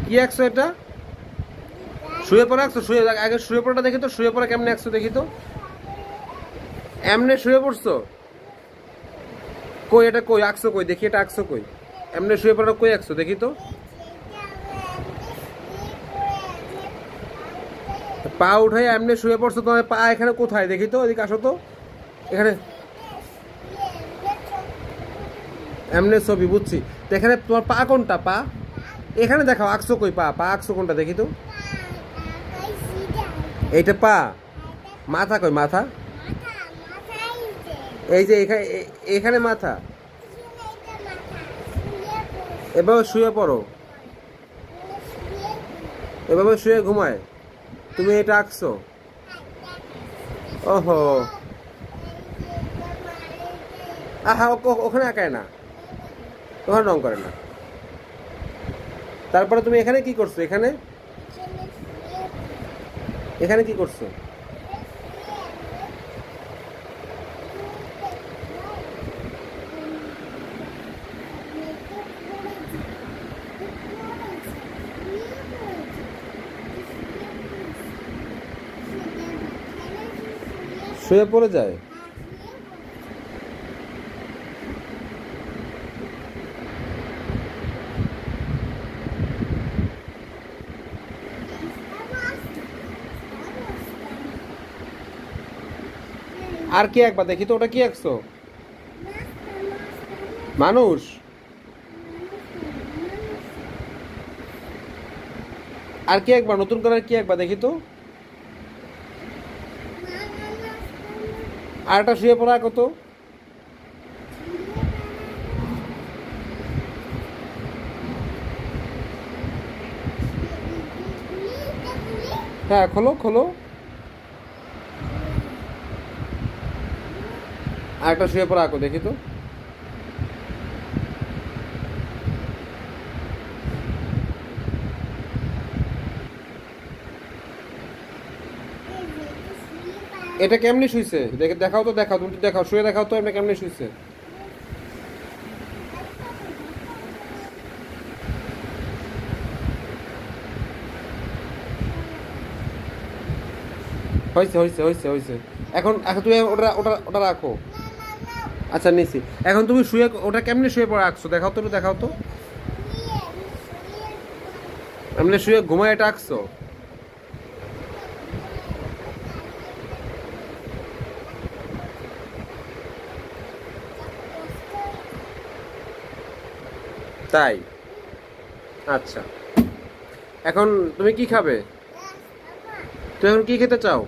কি আঁকছো এটা? শুয়ে পড়া আঁকছো? শুয়ে আগে শুয়ে পড়াটা দেখি তো, শুয়ে পড়া কেমনে আঁকছো দেখি তো। এমনে শুয়ে পড়ছো? কই এটা কই আঁকছো কই দেখি, এটা আঁকছো কই? এমনে শুয়ে পড়া কই আঁকছো দেখি তো। পা উঠাই এমনি শুয়ে পড়ছো, তোমার পা এখানে কোথায় দেখি তো, এদিকে আসো তো। এখানে এমনি ছবি বুঝছি, তো এখানে তোমার পা কোনটা? পা এখানে দেখাও, আঁকছো কই? পা পা আঁকছো কোনটা দেখি তো। এইটা পা? মাথা কই? মাথা এই যে এখানে, এখানে মাথা। এভাবে শুয়ে পড়ো, এভাবে শুয়ে ঘুমায়, তুমি এটা আঁকছো? ওহো, আহা ওখানে আঁকায় না, ওখানে রং করে না। তারপরে তুমি এখানে কি করছো? এখানে এখানে কি করছো? শুয়ে পড়ে যায়? আর কি একবার দেখি তো, ওটা কি আঁকছো? মানুষ? আর কি একবার নতুন করে কি একবার দেখি তো। আর একটা শুয়ে পড়া আঁকো তো। হ্যাঁ খোলো খোলো, আর একটা শুয়ে পড়া আঁকো দেখি তো। এটা কেমনি শুইছে দেখে দেখাও তো, দেখাও তুমি, দেখাও শুয়ে দেখাও তো, এটা কেমনি শুইছে। হয়েছে হয়েছে হয়েছে হয়েছে। এখন এখন তুমি ওটা ওটা ওটা রাখো। আচ্ছা নিছি। এখন তুমি শুয়ে ওটা কেমনি শুয়ে পড়া আঁকছো দেখাও তো, একটু দেখাও তো। এমনি শুয়ে ঘুমায় এটা আঁকছো? তাই? আচ্ছা, এখন তুমি কি খাবে? তুমি এখন কি খেতে চাও?